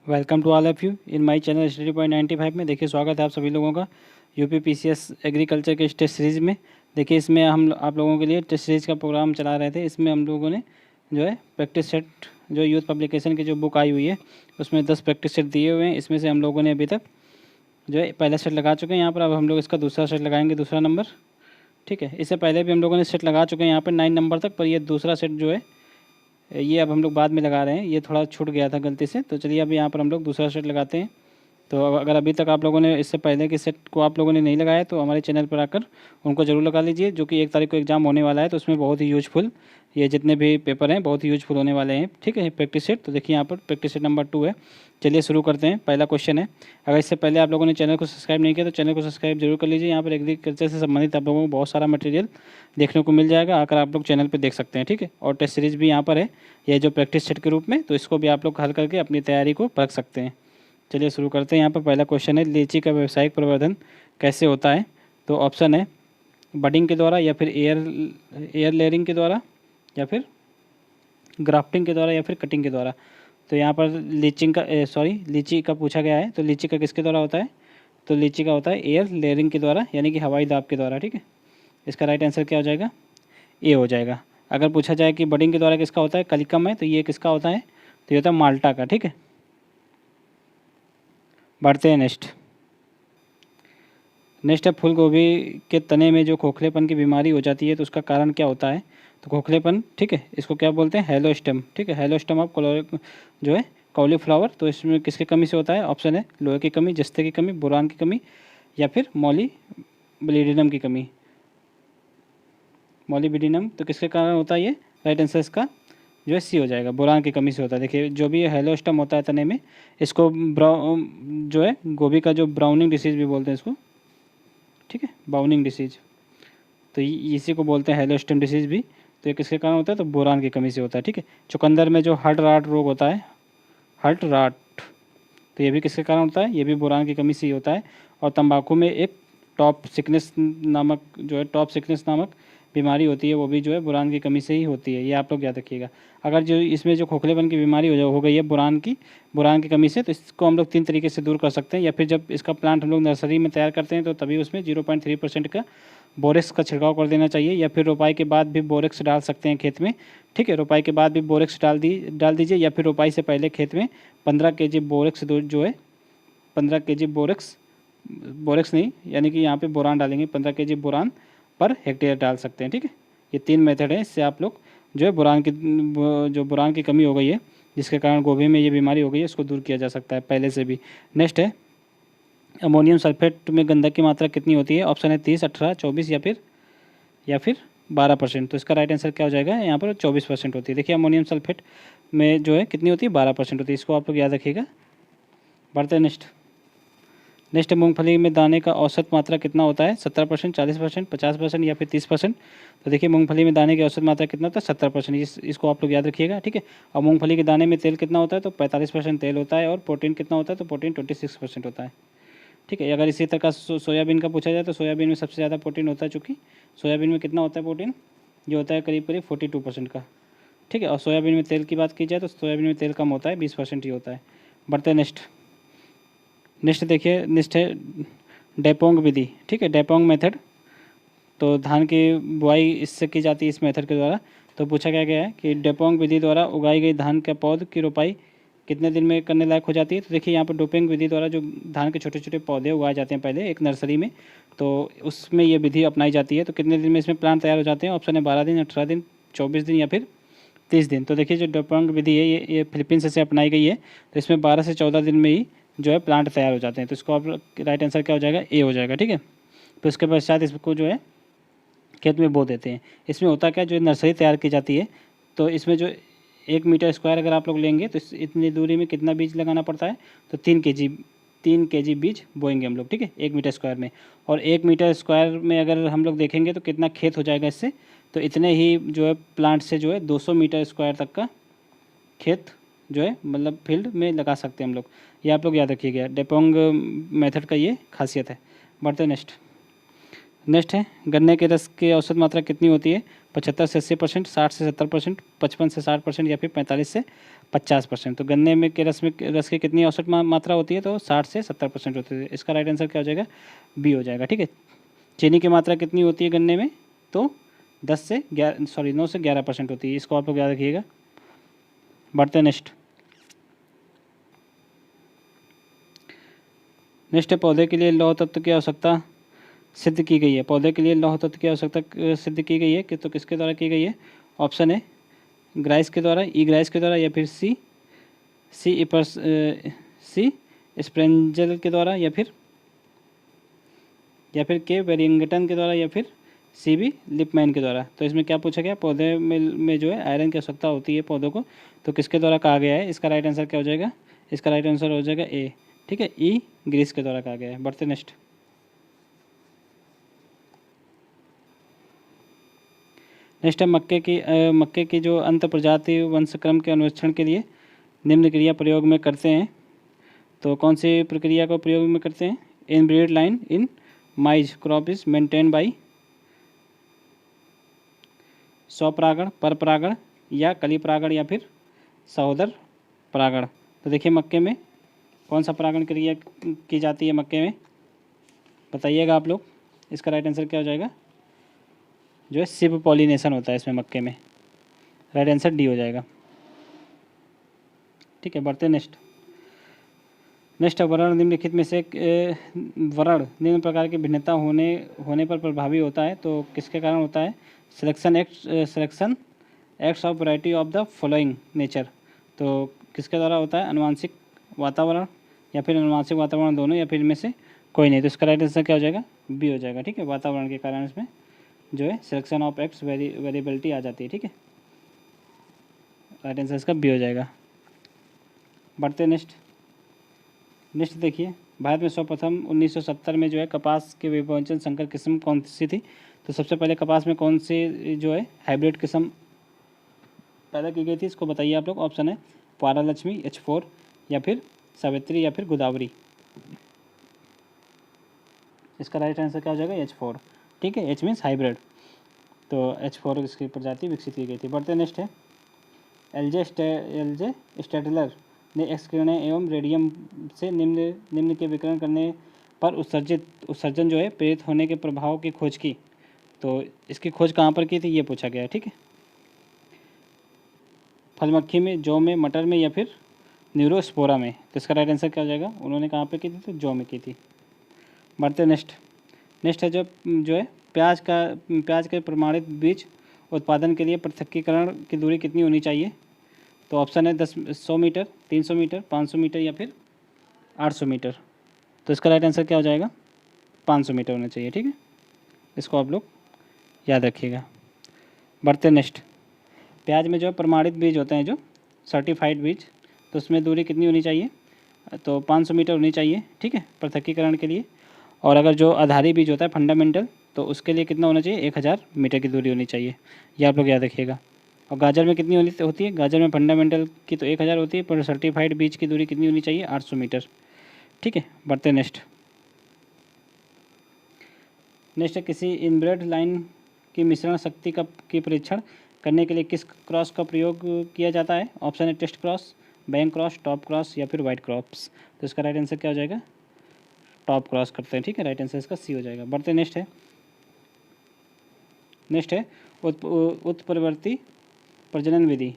Welcome to all of you in my channel study point 95 में। देखिए स्वागत है आप सभी लोगों का यूपी पीसीएस एग्रीकल्चर के टेस्ट सीरीज़ में। देखिए इसमें हम आप लोगों के लिए टेस्ट सीरीज़ का प्रोग्राम चला रहे थे। इसमें हम लोगों ने जो है प्रैक्टिस सेट जो यूथ पब्लिकेशन की जो बुक आई हुई है उसमें 10 प्रैक्टिस सेट दिए हुए हैं। इसमें से हम लोगों ने अभी तक जो है पहला सेट लगा चुके हैं यहाँ पर। अब हम लोग इसका दूसरा सेट लगाएंगे, दूसरा नंबर। ठीक है, इससे पहले भी हम लोगों ने सेट लगा चुके हैं यहाँ पर 9 नंबर तक, पर ये दूसरा सेट जो है ये अब हम लोग बाद में लगा रहे हैं। ये थोड़ा छूट गया था गलती से, तो चलिए अब यहाँ पर हम लोग दूसरा सेट लगाते हैं। तो अगर अभी तक आप लोगों ने इससे पहले के सेट को आप लोगों ने नहीं लगाया तो हमारे चैनल पर आकर उनको ज़रूर लगा लीजिए, जो कि 1 तारीख को एग्ज़ाम होने वाला है। तो उसमें बहुत ही यूजफुल ये जितने भी पेपर हैं बहुत ही यूजफुल होने वाले हैं। ठीक है, प्रैक्टिस सेट। तो देखिए यहाँ पर प्रैक्टिस सेट नंबर 2 है। चलिए शुरू करते हैं। पहला क्वेश्चन है, अगर इससे पहले आप लोगों ने चैनल को सब्सक्राइब नहीं किया तो चैनल को सब्सक्राइब जरूर कर लीजिए। यहाँ पर एग्रीकल्चर से संबंधित आप लोगों को बहुत सारा मटेरियल देखने को मिल जाएगा, आकर आप लोग चैनल पर देख सकते हैं। ठीक है, और टेस्ट सीरीज़ भी यहाँ पर है ये जो प्रैक्टिस सेट के रूप में, तो इसको भी आप लोग हल करके अपनी तैयारी को परख सकते हैं। चलिए शुरू करते हैं। यहाँ पर पहला क्वेश्चन है, लीची का व्यावसायिक प्रवर्धन कैसे होता है? तो ऑप्शन है बडिंग के द्वारा, या फिर एयर लेयरिंग के द्वारा, या फिर ग्राफ्टिंग के द्वारा, या फिर कटिंग के द्वारा। तो यहाँ पर लीची का पूछा गया है, तो लीची का किसके द्वारा होता है? तो लीची का होता है एयर लेयरिंग के द्वारा, यानी कि हवाई दाब के द्वारा। ठीक है, इसका राइट आंसर क्या हो जाएगा? ए हो जाएगा। अगर पूछा जाए कि बडिंग के द्वारा किसका होता है, कलिकम है, तो ये किसका होता है? तो ये होता है माल्टा का। ठीक है, बढ़ते हैं नेक्स्ट है, फूल गोभी के तने में जो खोखलेपन की बीमारी हो जाती है तो उसका कारण क्या होता है? तो खोखलेपन, ठीक है, इसको क्या बोलते हैं? Hello stem. ठीक है, हेलो स्टेम ऑफ जो है कॉलीफ्लावर। तो इसमें किसकी कमी से होता है? ऑप्शन है लोहे की कमी, जस्ते की कमी, बोरान की कमी, या फिर मॉलीब्लेडिनम की कमी। मॉलीब्लेडिनम तो किसके कारण होता है ये? राइट आंसर इसका जो है सी हो जाएगा, बोरान की कमी से होता है। देखिए जो भी ये हेलोस्टम होता है तने में, इसको जो है गोभी का जो ब्राउनिंग डिसीज़ भी बोलते हैं इसको। ठीक है, ब्राउनिंग डिसीज़, तो इसी को बोलते हैं हेलोस्टम डिसीज़ भी। तो ये किसके कारण होता है? तो बोरान की कमी से होता है। ठीक है, चुकंदर में जो हर्ट राट रोग होता है, हर्ट राट, तो ये भी किसके कारण होता है? ये भी बोरान की कमी से ही होता है। और तंबाकू में एक टॉप सिकनेस नामक बीमारी होती है, वो भी जो है बोरान की कमी से ही होती है। ये आप लोग याद रखिएगा। अगर जो इसमें जो खोखलेपन की बीमारी हो गई है बोरान की कमी से, तो इसको हम लोग 3 तरीके से दूर कर सकते हैं। या फिर जब इसका प्लांट हम लोग नर्सरी में तैयार करते हैं तो तभी उसमें 0.3% का बोरेक्स का छिड़काव कर देना चाहिए, या फिर रोपाई के बाद भी बोरेक्स डाल सकते हैं खेत में। ठीक है, रोपाई के बाद भी बोरेक्स डाल दीजिए, या फिर रोपाई से पहले खेत में 15 kg बोरेक्स जो है 15 kg बोरेक्स नहीं, यानी कि यहाँ पे बोरान डालेंगे, 15 kg बोरान पर हेक्टेयर डाल सकते हैं। ठीक है, ये 3 मेथड है, इससे आप लोग जो है बोरान की कमी हो गई है, जिसके कारण गोभी में ये बीमारी हो गई है, इसको दूर किया जा सकता है पहले से भी। नेक्स्ट है, अमोनियम सल्फेट में गंधक की मात्रा कितनी होती है? ऑप्शन है 30, 18, 24, या फिर 12%। तो इसका राइट आंसर क्या हो जाएगा? यहाँ पर 24% होती है। देखिए अमोनियम सल्फेट में जो है कितनी होती है? 12% होती है। इसको आप लोग याद रखिएगा। बढ़ते हैं नेक्स्ट मूंगफली में दाने का औसत मात्रा कितना होता है? 17%, 40%, 50%, या फिर 30%। तो देखिए मूंगफली में दाने की औसत मात्रा कितना होता है? 17%। इसको आप लोग याद रखिएगा। ठीक है, और मूंगफली के दाने में तेल कितना होता है? तो 45% तेल होता है। और प्रोटीन कितना होता है? तो प्रोटीन 26% होता है। ठीक है, अगर इसी तरह का सोयाबीन का पूछा जाए तो सोयाबीन में सबसे ज़्यादा प्रोटीन होता है, चूँकि सोयाबीन में कितना होता है प्रोटीन? जो होता है करीब 42% का। ठीक है, और सोयाबीन में तेल की बात की जाए तो सोयाबीन में तेल कम होता है, 20% ही होता है। बढ़ते हैं नेक्स्ट देखिए, नेक्स्ट है डेपोंग विधि। ठीक है, डेपोंग मेथड। तो धान की बुआई इससे की जाती है, इस मेथड के द्वारा। तो पूछा गया है कि डेपोंग विधि द्वारा उगाई गई धान के पौध की रोपाई कितने दिन में करने लायक हो जाती है? तो देखिए यहाँ पर डोपिंग विधि द्वारा जो धान के छोटे छोटे पौधे उगाए जाते हैं पहले एक नर्सरी में, तो उसमें ये विधि अपनाई जाती है। तो कितने दिन में इसमें प्लांट तैयार हो जाते हैं? ऑप्शन है 12 दिन, 18 दिन, 24 दिन, या फिर 30 दिन। तो देखिए जो डोपिंग विधि है ये फिलीपींस से अपनाई गई है। तो इसमें 12 से 14 दिन में ही जो है प्लांट तैयार हो जाते हैं। तो इसको आप राइट आंसर क्या हो जाएगा? ए हो जाएगा। ठीक है, तो इसके पश्चात इसको जो है खेत में बो देते हैं। इसमें होता क्या, जो नर्सरी तैयार की जाती है तो इसमें जो 1 मीटर स्क्वायर अगर आप लोग लेंगे तो इतनी दूरी में कितना बीज लगाना पड़ता है? तो 3 kg बीज बोएंगे हम लोग। ठीक है, 1 मीटर स्क्वायर में। और 1 मीटर स्क्वायर में अगर हम लोग देखेंगे तो कितना खेत हो जाएगा इससे? तो इतने ही जो है प्लांट से जो है 200 मीटर स्क्वायर तक का खेत जो है मतलब फील्ड में लगा सकते हैं हम लोग। ये आप लोग याद रखिएगा, डेपोंग मेथड का ये खासियत है। बढ़ते हैं नेक्स्ट है गन्ने के रस की औसत मात्रा कितनी होती है? 75 से 80%, 60 से 70%, 55 से 60% या फिर 45 से 50%। तो गन्ने में के रस की कितनी औसत मात्रा होती है? तो 60 से 70% होती है। इसका राइट आंसर क्या हो जाएगा? बी हो जाएगा। ठीक है। चीनी की मात्रा कितनी होती है गन्ने में? तो 9 से 11% होती है। इसको आप लोग याद रखिएगा। बढ़ते नेक्स्ट। नेक्स्ट है पौधे के लिए लौह तत्व की आवश्यकता सिद्ध की गई है। पौधे के लिए लौह तत्व की आवश्यकता सिद्ध की गई है कि तो किसके द्वारा की गई है? ऑप्शन है ग्राइस के द्वारा, ई ग्राइस के द्वारा, या फिर सी स्प्रेंजल के द्वारा, या फिर के वेरिंगटन के द्वारा, या फिर सी बी लिपमैन के द्वारा। तो इसमें क्या पूछा गया? पौधे में जो है आयरन की आवश्यकता होती है पौधों को, तो किसके द्वारा कहा गया है? इसका राइट आंसर क्या हो जाएगा? इसका राइट आंसर हो जाएगा ए। ठीक है, ई ग्रीस के द्वारा कहा गया है। बढ़ते नेक्स्ट। नेक्स्ट है मक्के की जो अंत प्रजाति वंशक्रम के अन्वेषण के लिए निम्न क्रिया प्रयोग में करते हैं। तो कौन सी प्रक्रिया को प्रयोग में करते हैं? Inbreed line in mine's crop is maintain by स्वपरागण, परपरागण, या कली परागण, या फिर सहोदर परागण। तो देखिए मक्के में कौन सा परागण क्रिया की जाती है मक्के में? बताइएगा आप लोग। इसका राइट आंसर क्या हो जाएगा? जो है सिप पॉलिनेशन होता है इसमें मक्के में। राइट आंसर डी हो जाएगा। ठीक है, बढ़ते नेक्स्ट। नेक्स्ट वर्ण निम्नलिखित में से वर्ण निम्न प्रकार की भिन्नता होने पर प्रभावी होता है। तो किसके कारण होता है? Selection acts of variety of the following nature. तो किसके द्वारा होता है? अनुवांशिक वातावरण, या फिर अनुवांशिक वातावरण दोनों, या फिर इनमें से कोई नहीं। तो इसका राइट आंसर क्या हो जाएगा? बी हो जाएगा। ठीक है, वातावरण के कारण इसमें जो है सिलेक्शन ऑफ एक्ट्स वेरिएबिलिटी आ जाती है। ठीक है, राइट आंसर इसका बी हो जाएगा। बढ़ते नेक्स्ट देखिए, भारत में सर्वप्रथम 1970 में जो है कपास के विभोजन संकर किस्म कौन सी थी? तो सबसे पहले कपास में कौन सी जो है हाइब्रिड किस्म पैदा की गई थी? इसको बताइए आप लोग। ऑप्शन है पारालक्ष्मी, H4, या फिर सावित्री, या फिर गोदावरी। इसका राइट आंसर क्या हो जाएगा? H4। ठीक है, H मीन्स हाइब्रिड, तो H4 इसकी प्रजाति विकसित की गई थी। बढ़ते नेक्स्ट है एलजे स्टेटलर ने एक्स किरणें एवं रेडियम से निम्न के विकिरण करने पर उत्सर्जन जो है प्रेरित होने के प्रभाव की खोज की। तो इसकी खोज कहाँ पर की थी? ये पूछा गया है। ठीक है, फलमक्खी में, जौ में, मटर में, या फिर न्यूरोस्पोरा में। तो इसका राइट आंसर क्या हो जाएगा? उन्होंने कहाँ पे की थी? तो जौ में की थी। बढ़ते नेक्स्ट है जो है प्याज के प्रमाणित बीज उत्पादन के लिए पृथक्कीकरण की दूरी कितनी होनी चाहिए? तो ऑप्शन है 100 मीटर, 300 मीटर, 500 मीटर, या फिर 800 मीटर। तो इसका राइट आंसर क्या हो जाएगा? 500 मीटर होना चाहिए। ठीक है, इसको आप लोग याद रखिएगा। बढ़ते नेक्स्ट। प्याज में जो प्रमाणित बीज होते हैं, जो सर्टिफाइड बीज, तो उसमें दूरी कितनी होनी चाहिए? तो 500 मीटर होनी चाहिए। ठीक है, पृथक्कीकरण के लिए। और अगर जो आधारी बीज होता है फंडामेंटल, तो उसके लिए कितना होना चाहिए? 1000 मीटर की दूरी होनी चाहिए। ये आप लोग याद रखिएगा। और गाजर में कितनी होती है? गाजर में फंडामेंटल की तो 1000 होती है, पर सर्टिफाइड बीज की दूरी कितनी होनी चाहिए? 800 मीटर। ठीक है, बढ़ते नेक्स्ट है किसी इनब्रेड लाइन की मिश्रण शक्ति की परीक्षण करने के लिए किस क्रॉस का प्रयोग किया जाता है? ऑप्शन है test cross, back cross, top cross, या फिर वाइट क्रॉस। तो इसका राइट आंसर क्या हो जाएगा? टॉप क्रॉस करते हैं। ठीक है, राइट आंसर इसका सी हो जाएगा। बढ़ते नेक्स्ट है उत्परिवर्ती प्रजनन विधि।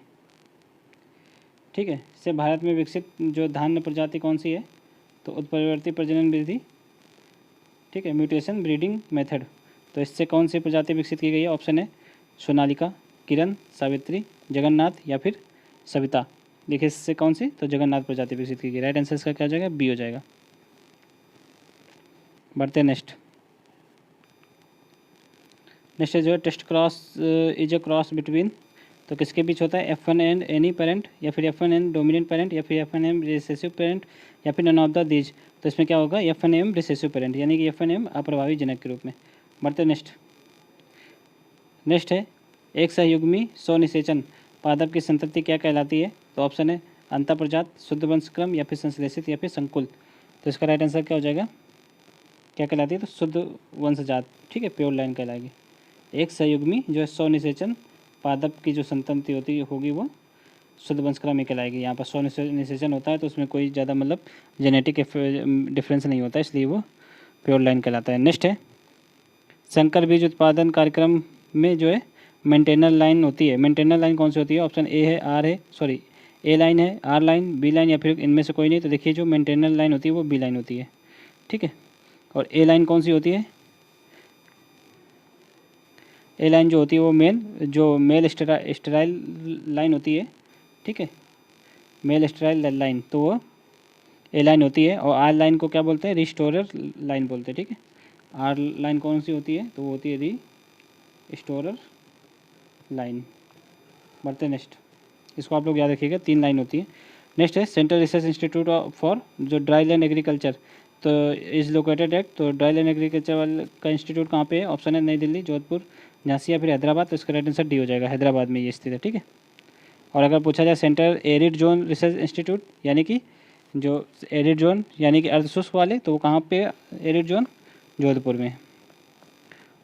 ठीक है, इससे भारत में विकसित जो धान्य प्रजाति कौन सी है? तो उत्परिवर्ती प्रजनन विधि। ठीक है, म्यूटेशन ब्रीडिंग मेथड। तो इससे कौन सी प्रजाति विकसित की गई है? ऑप्शन है सोनालिका, किरण, सावित्री, जगन्नाथ, या फिर सविता। देखिए इससे कौन सी? तो जगन्नाथ प्रजाति विकसित की गई। राइट आंसर इसका क्या हो जाएगा? बी हो जाएगा। बढ़ते नेक्स्ट है जो है test cross is a cross between. तो किसके बीच होता है? F1 एंड एनी पेरेंट, या फिर F1 एंड डोमिनेंट पेरेंट, या फिर F1 एंड रिसेसिव पेरेंट, या फिर नन ऑफ द दीज। तो इसमें क्या होगा? F1 एम रिसेसिव पेरेंट, यानी कि F1 एम अप्रभावी जनक के रूप में। बढ़ते नेक्स्ट है एक सहयुग्मी स्वनिषेचन पादप की संतति क्या कहलाती है? तो ऑप्शन है अंतःप्रजात, शुद्ध वंशक्रम, या फिर संश्लेषित, या फिर संकुल। तो इसका राइट आंसर क्या हो जाएगा? क्या कहलाती है, तो शुद्ध वंशजात, ठीक है, प्योर लाइन कहलाएगी। एक संयुग्मी जो है स्वनिषेचन पादप की जो संतति होगी वो शुद्ध वंशक्रमी कहलाएगी। यहाँ पर स्वनिषेचन होता है तो उसमें कोई ज़्यादा मतलब जेनेटिक डिफरेंस नहीं होता, इसलिए वो प्योर लाइन कहलाता है। नेक्स्ट है संकर बीज उत्पादन कार्यक्रम में जो है मेंटेनर लाइन होती है। मेंटेनर लाइन कौन सी होती है? ऑप्शन ए है, आर है, सॉरी ए लाइन है, आर लाइन, बी लाइन, या फिर इनमें से कोई नहीं। तो देखिए जो मेंटेनर लाइन होती है वो बी लाइन होती है, ठीक है। और ए लाइन कौन सी होती है? ए लाइन जो होती है वो मेल स्टेराइल लाइन होती है, ठीक है, मेल स्टेराइल लाइन, तो वो ए लाइन होती है। और आर लाइन को क्या बोलते हैं? रिस्टोरर लाइन बोलते हैं, ठीक है। आर लाइन कौन सी होती है? तो वो होती है रिस्टोरर लाइन। बढ़ते नेक्स्ट, इसको आप लोग याद रखिएगा, 3 लाइन होती है। नेक्स्ट है सेंट्रल रिसर्च इंस्टीट्यूट फॉर जो ड्राई लैंड एग्रीकल्चर, तो इज लोकेटेड एट, तो ड्राई लैंड एग्रीकल्चर वाला का इंस्टीट्यूट कहाँ पे है? ऑप्शन है नई दिल्ली, जोधपुर, झांसी या फिर हैदराबाद। तो इसका राइट आंसर डी हो जाएगा, हैदराबाद में ये स्थित है, ठीक है। और अगर पूछा जाए central arid zone research institute, यानी कि जो एरिड जोन यानी कि अर्धशुष्क वाले, तो वो कहाँ पे एरिड जोन? जोधपुर में,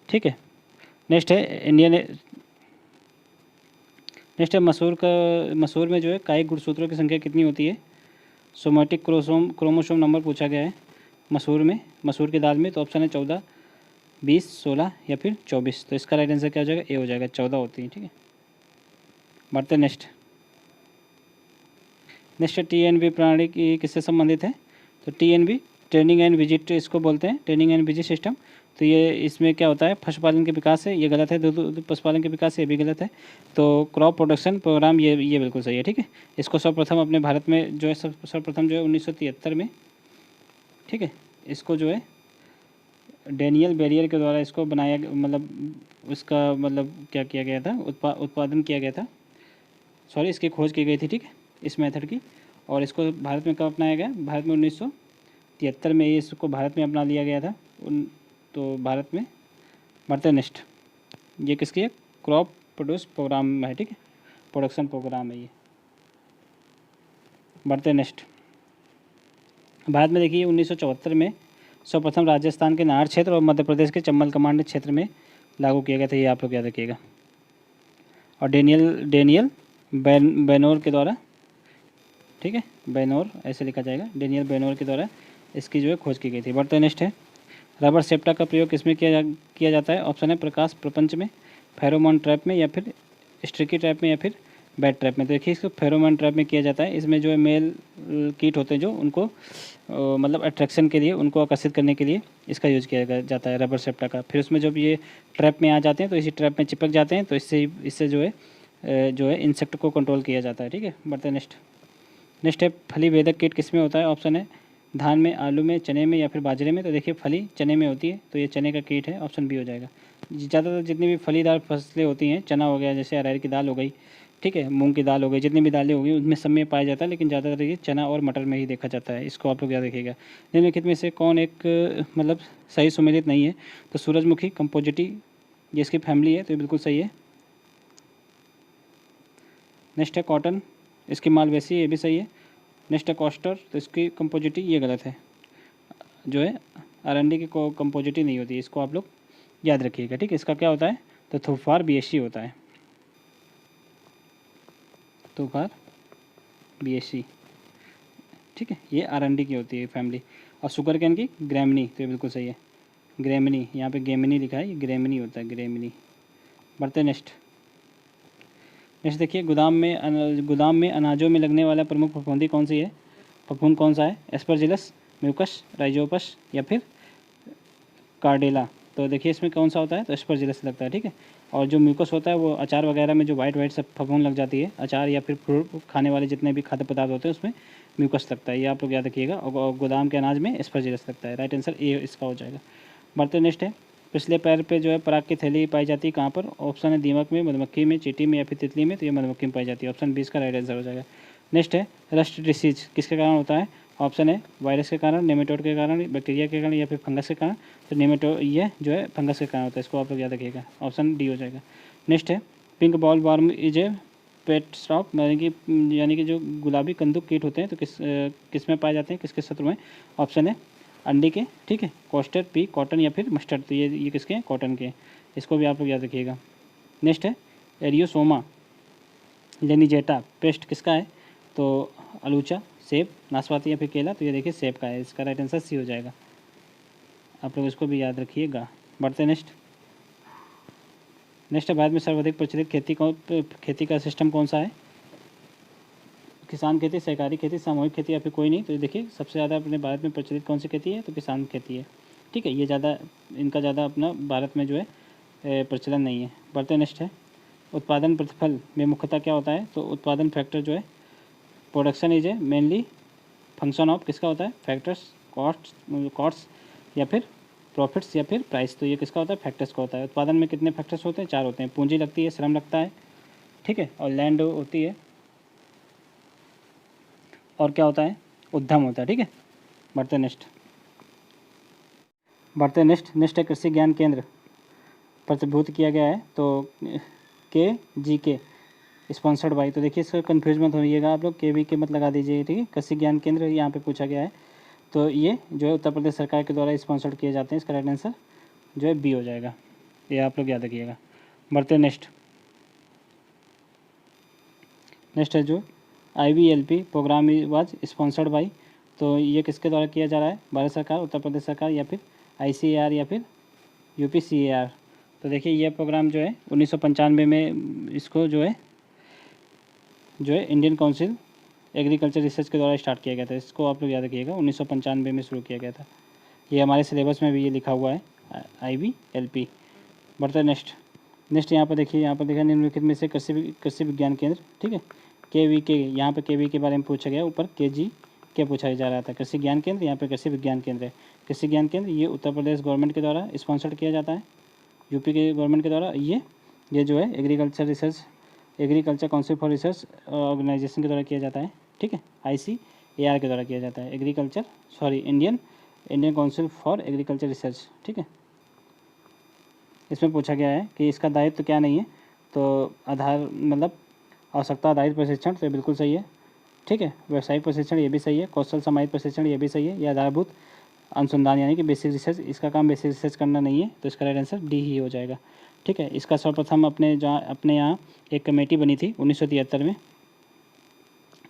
ठीक है। नेक्स्ट है मसूर में जो है कायिक गुणसूत्रों की संख्या कितनी होती है? सोमैटिक क्रोमोसोम नंबर पूछा गया है मसूर की दाल में। तो ऑप्शन है 14, 20, 16 या फिर 24। तो इसका राइट आंसर क्या हो जाएगा? ए हो जाएगा, 14 होती है, ठीक है। बढ़ते नेक्स्ट TNV प्रणाली की किससे संबंधित है? तो TNV ट्रेनिंग एंड विजिट इसको बोलते हैं, ट्रेनिंग एंड विजिट सिस्टम। तो ये इसमें क्या होता है? पशुपालन के विकास है, ये गलत है। दूध पशुपालन के विकास, ये भी गलत है। तो क्रॉप प्रोडक्शन प्रोग्राम, ये बिल्कुल सही है, ठीक है। इसको सर्वप्रथम अपने भारत में जो है सर्वप्रथम जो है 1973 में, ठीक है, इसको जो है डेनियल बेरियर के द्वारा इसको बनाया, मतलब उसका मतलब क्या किया गया था? उत्पादन किया गया था, सॉरी इसकी खोज की गई थी, ठीक है, इस मेथड की। और इसको भारत में कब अपनाया गया? भारत में 1973 में ये इसको भारत में अपना लिया गया था तो भारत में। बढ़ते नेक्स्ट, ये किसकी है? क्रॉप प्रोड्यूस प्रोग्राम है, ठीक है, प्रोडक्शन प्रोग्राम है ये। बढ़ते नेक्स्ट, भारत में देखिए 1974 में सर्वप्रथम राजस्थान के नाहर क्षेत्र और मध्य प्रदेश के चंबल कमांड क्षेत्र में लागू किया गया था, ये आप लोग याद रखिएगा। और डेनियल बेनोर के द्वारा, ठीक है, बेनोर ऐसे लिखा जाएगा, डेनियल बेनोर के द्वारा इसकी जो है खोज की गई थी। बढ़ते नेक्स्ट है रबर सेप्टा का प्रयोग किसमें किया जाता है? ऑप्शन है प्रकाश प्रपंच में, फेरोमोन ट्रैप में, या फिर स्ट्रिकी ट्रैप में, या फिर बैट ट्रैप में। तो देखिए इसको फेरोमोन ट्रैप में किया जाता है। इसमें जो है मेल कीट होते हैं जो उनको मतलब अट्रैक्शन के लिए, उनको आकर्षित करने के लिए इसका यूज़ किया जाता है रबर सेप्टा का। फिर उसमें जब ये ट्रैप में आ जाते हैं तो इसी ट्रैप में चिपक जाते हैं, तो इससे जो है इंसेक्ट को कंट्रोल किया जाता है, ठीक है। बढ़ते नेक्स्ट है फली भेदक कीट किसमें होता है? ऑप्शन है धान में, आलू में, चने में, या फिर बाजरे में। तो देखिए फली चने में होती है, तो ये चने का कीट है, ऑप्शन बी हो जाएगा। ज़्यादातर जितनी भी फलीदार फसलें होती हैं, चना हो गया, जैसे अरहर की दाल हो गई, ठीक है, मूंग की दाल हो गई, जितनी भी दालें हो गई उनमें सब में पाया जाता है, लेकिन ज़्यादातर ये चना और मटर में ही देखा जाता है। इसको आप लोग याद रखिएगा। निम्नलिखित में से कौन एक मतलब सही सुमेलित नहीं है? तो सूरजमुखी कंपोजिटी, ये इसकी फैमिली है, तो ये बिल्कुल सही है। नेक्स्ट है कॉटन, इसकी मालवेसी, ये भी सही है। नेक्स्ट है कॉस्टर, तो इसकी कंपोजिटी ये गलत है, जो है अरंडी की कंपोजिटी नहीं होती, इसको आप लोग याद रखिएगा, ठीक है। इसका क्या होता है? तो थूफार बीएससी होता है, थूफार बीएससी, ठीक है, ये अरंडी की होती है फैमिली। और शुगर कैन की ग्रैमनी, तो ये बिल्कुल सही है, ग्रैमनी, यहाँ पे गेमिनी लिखा है, ये ग्रैमनी होता है, ग्रैमनी। बढ़ते नेक्स्ट देखिए गोदाम में अनाजों में लगने वाला प्रमुख फफूंदी कौन सी है? फफूंद कौन सा है? एस्परजिलस, म्यूकस, राइजोपस, या फिर कार्डेला। तो देखिए इसमें कौन सा होता है? तो एस्परजिलस लगता है, ठीक है। और जो म्यूकस होता है वो अचार वगैरह में जो वाइट सब फफूंद लग जाती है, अचार या फिर फ्रूट खाने वाले जितने भी खाद्य पदार्थ होते हैं उसमें म्यूकस लगता है, ये आप लोग याद रखिएगा। और गोदाम के अनाज में एस्परजिलस लगता है, राइट आंसर ए इसका हो जाएगा। बढ़ते नेक्स्ट है पिछले पैर पे जो है पराग की थैली पाई जाती है कहाँ पर? ऑप्शन है दीमक में, मधुमक्खी में, चींटी में, या फिर तितली में। तो ये मधुमक्खी में पाई जाती है, ऑप्शन 20 का राइट आंसर हो जाएगा। नेक्स्ट है रस्ट डिसीज किसके कारण होता है? ऑप्शन है वायरस के कारण, नेमेटोड के कारण, बैक्टीरिया के कारण, या फिर फंगस के कारण। तो ये जो है फंगस के कारण होता है, इसको आप लोग याद रखिएगा, ऑप्शन डी हो जाएगा। नेक्स्ट है pink ball warm is a pet stock, यानी कि जो गुलाबी कंदुक कीट होते हैं तो किस में पाए जाते हैं, किसके शत्रु में? ऑप्शन है अंडी के, ठीक है। कोस्टर, पी कॉटन या फिर मस्टर्ड, तो ये किसके हैं, कॉटन के, इसको भी आप लोग याद रखिएगा। नेक्स्ट है एरियोसोमा लेनिजेटा, पेस्ट किसका है, तो अलूचा, सेब, नाशपाती या फिर केला, तो ये देखिए सेब का है, इसका राइट आंसर सी हो जाएगा। आप लोग इसको भी याद रखिएगा। बढ़ते नेक्स्ट है भारत में सर्वाधिक प्रचलित खेती का सिस्टम कौन सा है, किसान खेती, सहकारी खेती, सामूहिक खेती या फिर कोई नहीं, तो देखिए सबसे ज़्यादा अपने भारत में प्रचलित कौन सी खेती है, तो किसान खेती है, ठीक है। ये ज़्यादा इनका ज़्यादा अपना भारत में जो है प्रचलन नहीं है। बढ़ते नेक्स्ट है उत्पादन प्रतिफल में मुख्यतः क्या होता है, तो उत्पादन फैक्टर जो है प्रोडक्शन इज है मेनली फंक्शन ऑफ किसका होता है, फैक्टर्स, कॉस्ट या फिर प्रॉफिट्स या फिर प्राइस, तो ये किसका होता है, फैक्टर्स का होता है। उत्पादन में कितने फैक्टर्स होते हैं, 4 होते हैं, पूंजी लगती है, श्रम लगता है, ठीक है, और लैंड होती है, और क्या होता है, उद्यम होता है, ठीक है। बढ़ते नेक्स्ट है कृषि ज्ञान केंद्र प्रतिभूत किया गया है, तो के स्पॉन्सर्ड बाई, तो देखिए इसका कन्फ्यूज मत होइएगा आप लोग, के मत लगा दीजिए, ठीक है। कृषि ज्ञान केंद्र यहाँ पे पूछा गया है, तो ये जो है उत्तर प्रदेश सरकार के द्वारा स्पॉन्सर्ड किए जाते हैं, इसका राइट आंसर जो है बी हो जाएगा, ये आप लोग याद रखिएगा। बढ़ते नेक्स्ट है जो IBLP program was sponsored by, तो ये किसके द्वारा किया जा रहा है, भारत सरकार, उत्तर प्रदेश सरकार या फिर ICAR या फिर UPCAR, तो देखिए ये प्रोग्राम जो है 1995 में इसको जो है इंडियन काउंसिल एग्रीकल्चर रिसर्च के द्वारा स्टार्ट किया गया था, इसको आप लोग याद रखिएगा, 1995 में शुरू किया गया था, ये हमारे सिलेबस में भी ये लिखा हुआ है IBLP। बढ़ते नेक्स्ट यहाँ पर देखिए निम्नलिखित में से कृषि विज्ञान केंद्र, ठीक है, KVK, यहाँ पे KV के बारे में पूछा गया, ऊपर KG क्या पूछा जा रहा था, कृषि ज्ञान केंद्र, यहाँ पे कृषि विज्ञान केंद्र है। कृषि ज्ञान केंद्र ये उत्तर प्रदेश गवर्नमेंट के द्वारा स्पॉन्सर्ड किया जाता है, यूपी के गवर्नमेंट के द्वारा, ये जो है agriculture council for research organization के द्वारा किया जाता है, ठीक है, ICAR के द्वारा किया जाता है, Indian council for agriculture research, ठीक है। इसमें पूछा गया है कि इसका दायित्व क्या नहीं है, तो आधार मतलब आवश्यकता आधारित प्रशिक्षण, तो ये बिल्कुल सही है, ठीक है। व्यावसायिक प्रशिक्षण ये भी सही है, कौशल समाहित प्रशिक्षण ये भी सही है, यह आधारभूत अनुसंधान यानी कि बेसिक रिसर्च, इसका काम बेसिक रिसर्च करना नहीं है, तो इसका राइट आंसर डी ही हो जाएगा, ठीक है। इसका सर्वप्रथम अपने यहाँ एक कमेटी बनी थी 1973 में,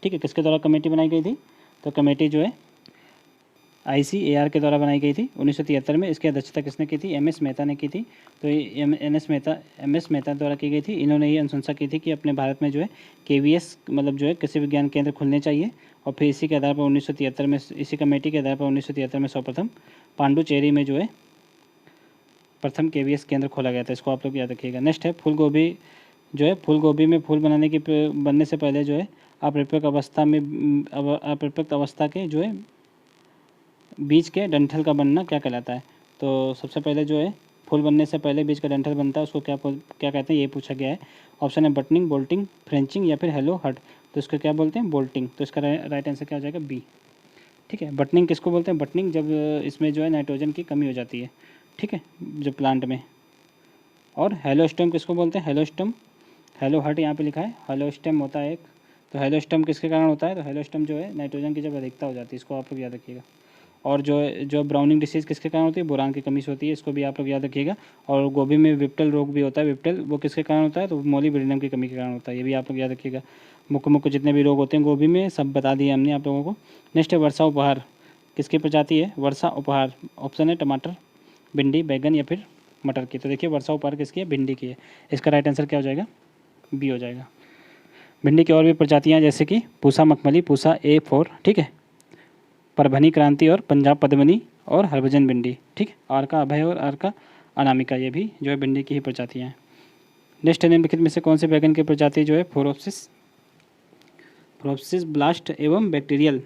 ठीक है। किसके द्वारा कमेटी बनाई गई थी, तो कमेटी जो है ICAR के द्वारा बनाई गई थी 1973 में। इसकी अध्यक्षता किसने की थी, MS मेहता ने की थी, तो ये MS मेहता द्वारा की गई थी। इन्होंने ये अनुशंसा की थी कि अपने भारत में जो है KVS मतलब जो है कृषि विज्ञान केंद्र खुलने चाहिए, और फिर इसी के आधार पर 1973 में, इसी कमेटी के आधार पर 1973 में सर्वप्रथम पांडुचेरी में जो है प्रथम KVS केंद्र खोला गया था, इसको आप लोग याद रखिएगा। नेक्स्ट है फूल गोभी में फूल बनने से पहले जो है अपरिपक्व अवस्था के जो है बीज के डंठल का बनना क्या कहलाता है, तो सबसे पहले जो है फूल बनने से पहले बीज का डंठल बनता है, उसको क्या कहते हैं, ये पूछा गया है। ऑप्शन है बटनिंग, बोल्टिंग, फ्रेंचिंग या फिर हेलो हट, तो इसको क्या बोलते हैं, बोल्टिंग, तो इसका राइट आंसर क्या हो जाएगा, बी, ठीक है। बटनिंग किसको बोलते हैं, बटनिंग जब इसमें जो है नाइट्रोजन की कमी हो जाती है, ठीक है, जो प्लांट में। और हेलो स्टेम किसको बोलते हैं, हेलो हट यहाँ पे लिखा है, हेलो स्टेम होता है एक, तो हेलो स्टेम किसके कारण होता है, तो हेलो स्टेम जो है नाइट्रोजन की जब अधिकता हो जाती है, इसको आप लोग याद रखिएगा। और जो ब्राउनिंग डिसीज़ किसके कारण होती है, बोरान की कमी से होती है, इसको भी आप लोग याद रखिएगा। और गोभी में विप्टल रोग भी होता है, विप्टल वो किसके कारण होता है, तो मोलिब्डेनम की कमी के कारण होता है, ये भी आप लोग याद रखिएगा। मुख्य जितने भी रोग होते हैं गोभी में सब बता दिए हमने आप लोगों को। नेक्स्ट है वर्षा उपहार, किसकी प्रजाति है, वर्षा उपहार, ऑप्शन है टमाटर, भिंडी, बैगन या फिर मटर की, तो देखिए वर्षा उपहार किसकी है, भिंडी की है, इसका राइट आंसर क्या हो जाएगा, बी हो जाएगा। भिंडी की और भी प्रजातियाँ जैसे कि पूसा मखमली, पूसा A4, ठीक है, परभनी क्रांति और पंजाब पद्मिनी और हरभजन भिंडी, ठीक है, आर का अभय और आर का अनामिका, ये भी जो है भिंडी की ही प्रजातियाँ हैं। नेक्स्ट निम्नलिखित में से कौन से बैगन की प्रजाति जो है फोरोप्सिस ब्लास्ट एवं बैक्टीरियल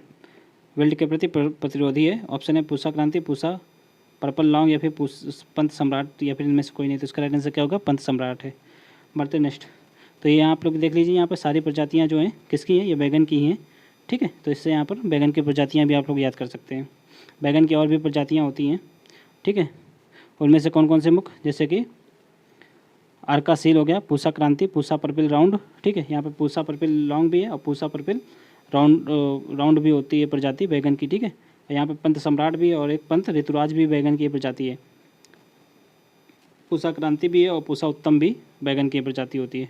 विल्ट के प्रति प्रतिरोधी है, ऑप्शन है पूसा क्रांति, पूसा पर्पल लॉन्ग या फिर पंत सम्राट, या फिर इनमें से कोई नहीं, तो इसका राइट आंसर क्या होगा, पंत सम्राट है। बढ़ते नेक्स्ट, तो ये आप लोग देख लीजिए यहाँ पर सारी प्रजातियाँ जो हैं किसकी हैं, ये बैगन की हैं, ठीक है, तो इससे यहाँ पर बैगन की प्रजातियाँ भी आप लोग याद कर सकते हैं। बैगन की और भी प्रजातियाँ होती हैं, ठीक है, उनमें से कौन कौन से मुख्य, जैसे कि आर्का सील हो गया, पूसा क्रांति, पूसा पर्पिल राउंड, ठीक है, यहाँ पे पूसा पर्पिल लॉन्ग भी है और पूसा पर्पिल राउंड भी होती है प्रजाति बैगन की, ठीक है। यहाँ पे पंत सम्राट भी है और एक पंत ऋतुराज भी बैगन की प्रजाति है। पूसा क्रांति भी है और पूसा उत्तम भी बैगन की प्रजाति होती है,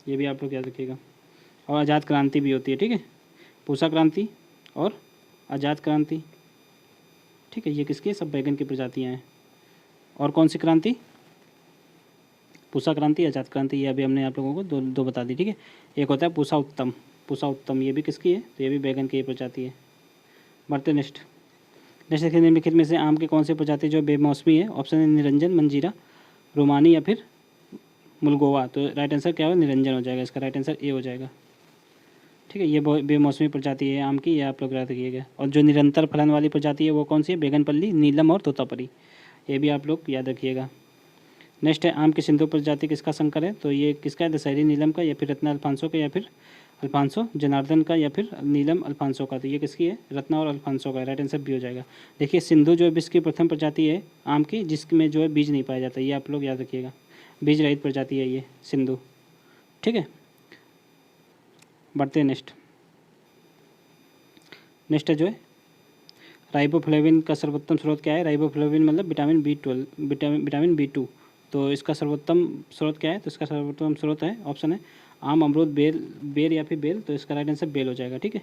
ये भी आप लोग याद रखिएगा। और आज़ाद क्रांति भी होती है, ठीक है। पूसा क्रांति और आज़ाद क्रांति, ठीक है, ये किसकी सब बैगन की प्रजातियाँ हैं। और कौन सी क्रांति, पूसा क्रांति, आज़ाद क्रांति, ये अभी हमने आप लोगों को दो बता दी, ठीक है। एक होता है पूसा उत्तम, पूसा उत्तम ये भी किसकी है, तो ये भी बैगन की प्रजाति है। बढ़ते नेक्स्ट देखिए, निम्नलिखित में से आम की कौन सी प्रजाति जो बेमौसमी है। ऑप्शन है निरंजन, मंजीरा, रोमानी या फिर मुलगोवा। तो राइट आंसर क्या होगा, निरंजन हो जाएगा, इसका राइट आंसर ए हो जाएगा, ठीक है। ये बेमौसमी प्रजाति है आम की, ये आप लोग याद रखिएगा। और जो निरंतर फलन वाली प्रजाति है वो कौन सी है, बैगनपल्ली, नीलम और तोतापरी, ये भी आप लोग याद रखिएगा। नेक्स्ट है आम की सिंधु प्रजाति किसका संकर है, तो ये किसका है, दशहरी नीलम का या फिर रत्ना अल्फांसो का या फिर अल्फांसो जनार्दन का या फिर नीलम अल्फांसो का। तो ये किसकी है, रत्ना और अल्फांसो का, राइट आंसर बी हो जाएगा। देखिए सिंधु जो है विश्व की प्रथम प्रजाति है आम की जिसमें जो है बीज नहीं पाया जाता, ये आप लोग याद रखिएगा, बीज रहित प्रजाति है ये सिंधु, ठीक है। बढ़ते हैं नेक्स्ट है जो है राइबोफ्लेविन का सर्वोत्तम स्रोत क्या है। राइबोफ्लेविन मतलब विटामिन B12, विटामिन B2। तो इसका सर्वोत्तम स्रोत क्या है, तो इसका सर्वोत्तम स्रोत है, ऑप्शन है आम, अमरूद, बेर या फिर बेल। तो इसका राइट आंसर बेल हो जाएगा, ठीक है।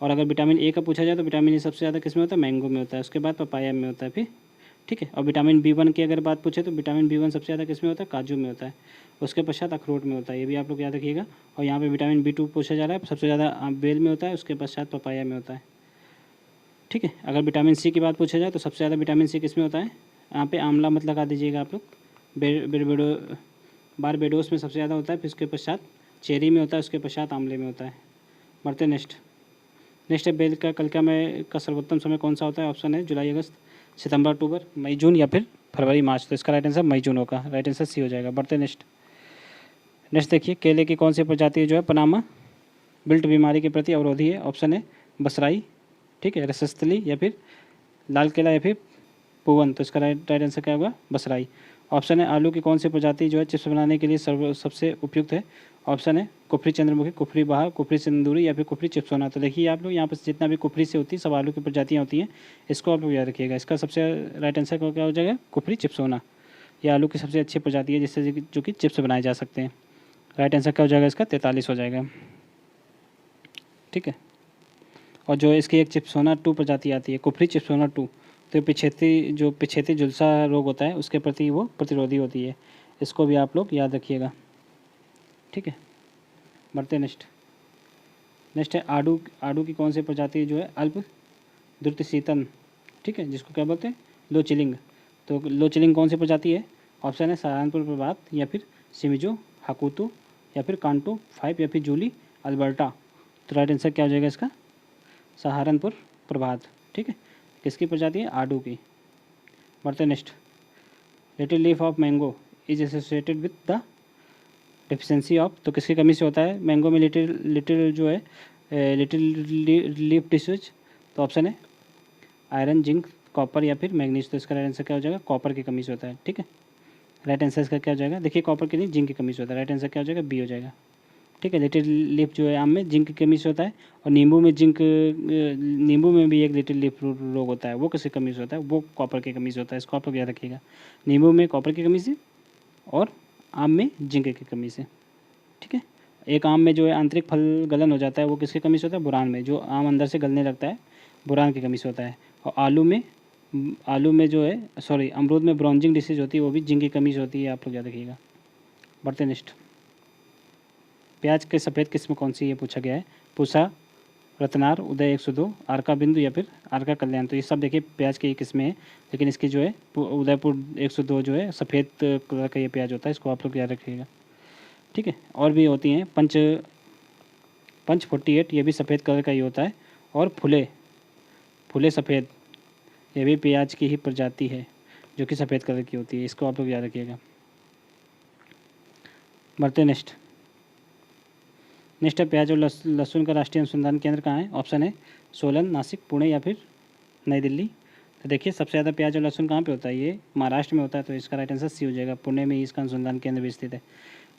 और अगर विटामिन ए का पूछा जाए तो विटामिन ए सबसे ज़्यादा किस में होता है, मैंगो में होता है, उसके बाद पपाया में होता है फिर, ठीक है। और विटामिन B1 की अगर बात पूछे तो विटामिन B1 सबसे ज़्यादा किस में होता है, काजू में होता है, उसके पश्चात अखरोट में होता है, ये भी आप लोग याद रखिएगा। और यहाँ पे विटामिन B2 पूछा जा रहा है, सबसे ज़्यादा बेल में होता है, उसके पश्चात पपाया में होता है, ठीक है। अगर विटामिन सी की बात पूछा जाए तो सबसे ज़्यादा विटामिन सी किस में होता है, यहाँ पे आंवला मत लगा दीजिएगा आप लोग, बारबेडोस में सबसे ज़्यादा होता है, फिर उसके पश्चात चेरी में होता है, उसके पश्चात आंवले में होता है। बढ़ते नेक्स्ट है बेल का कलिका में का सर्वोत्तम समय कौन सा होता है। ऑप्शन है जुलाई अगस्त, सितंबर अक्टूबर, मई जून या फिर फरवरी मार्च। तो इसका राइट आंसर मई जून होगा, राइट आंसर सी हो जाएगा। बढ़ते नेक्स्ट देखिए केले की कौन सी प्रजाति जो है पनामा बिल्ट बीमारी के प्रति अवरोधी है। ऑप्शन है बसराई, ठीक है, रसस्थली या फिर लाल केला या फिर पुवन। तो इसका राइट आंसर क्या होगा, बसराई। ऑप्शन है आलू की कौन सी प्रजाति जो है चिप्स बनाने के लिए सबसे उपयुक्त है। ऑप्शन है कुफरी चंद्रमुखी, कुफरी बहार, कुफरी सिंदूरी या फिर कुफरी चिप्सोना। तो देखिए आप लोग यहाँ पर जितना भी कुफरी से होती है सब आलू की प्रजातियाँ होती हैं, इसको आप लोग याद रखिएगा। इसका सबसे राइट आंसर क्या हो जाएगा, कुफरी चिप्सोना। ये आलू की सबसे अच्छी प्रजाति है जिससे जो कि चिप्स बनाए जा सकते हैं। राइट आंसर क्या हो जाएगा, इसका 43 हो जाएगा, ठीक है। और जो इसकी एक चिप्सोना 2 प्रजाति आती है, कुफरी चिप्सोना 2। तो पिछेती झुलसा रोग होता है उसके प्रति वो प्रतिरोधी होती है, इसको भी आप लोग याद रखिएगा, ठीक है। बढ़ते नेक्स्ट है आड़ू की कौन सी प्रजाति जो है अल्प द्रुत शीतन, ठीक है, जिसको क्या बोलते हैं, लो चिलिंग। तो लो चिलिंग कौन सी प्रजाति है। ऑप्शन है सहारनपुर प्रभात या फिर सिमिजो हाकुतु या फिर कांटो 5 या फिर जूली अल्बर्टा। तो राइट आंसर क्या हो जाएगा इसका, सहारनपुर प्रभात, ठीक है। किसकी प्रजाति है, आड़ू की। बढ़ते little leaf of mango is associated with the deficiency of. तो किसकी कमी से होता है मैंगो में लिटिल जो है लिटिल लीफ डिसीज। तो ऑप्शन है आयरन, जिंक, कॉपर या फिर मैग्नीज। तो इसका राइट आंसर क्या हो जाएगा, कॉपर की कमी से होता है, ठीक है। राइट आंसर इसका क्या हो जाएगा, देखिए कॉपर की नहीं जिंक की कमी से होता है, राइट आंसर क्या हो जाएगा, बी हो जाएगा, ठीक है। लिटिल लीफ जो है आम में जिंक की कमी से होता है, और नींबू में भी एक लिटिल लीफ रोग होता है, वो किसकी कमी से होता है, वो कॉपर की कमी से होता है, इसको आप लोग याद रखिएगा। नींबू में कॉपर की कमी से और आम में जिंक की कमी से, ठीक है। एक आम में जो है आंतरिक फल गलन हो जाता है, वो किसकी कमी से होता है, बुरान में, जो आम अंदर से गलने लगता है बुरान की कमी से होता है। और आलू में जो है अमरूद में ब्राउजिंग डिसीज होती है, वो भी जिंक की कमी से होती है, आप लोग याद रखिएगा। बढ़ते नेक्स्ट, प्याज के सफ़ेद किस्म कौन सी ये पूछा गया है। पूसा, रत्नार, उदय 102, आरका बिंदु या फिर आरका कल्याण। तो ये सब देखिए प्याज की किस्में हैं, लेकिन इसकी जो है उदयपुर 102 जो है सफ़ेद कलर का ये प्याज होता है, इसको आप लोग याद रखिएगा, ठीक है। और भी होती हैं पंच 48, ये भी सफ़ेद कलर का ही होता है। और फुले सफ़ेद, ये भी प्याज की ही प्रजाति है जो कि सफ़ेद कलर की होती है, इसको आप लोग याद रखिएगा। बढ़ते नेक्स्ट है प्याज और लहसुन का राष्ट्रीय अनुसंधान केंद्र कहाँ है। ऑप्शन है सोलन, नासिक, पुणे या फिर नई दिल्ली। तो देखिए सबसे ज़्यादा प्याज और लहसुन कहाँ पे होता है, ये महाराष्ट्र में होता है, तो इसका राइट आंसर सी हो जाएगा, पुणे में ही इसका अनुसंधान केंद्र भी स्थित है।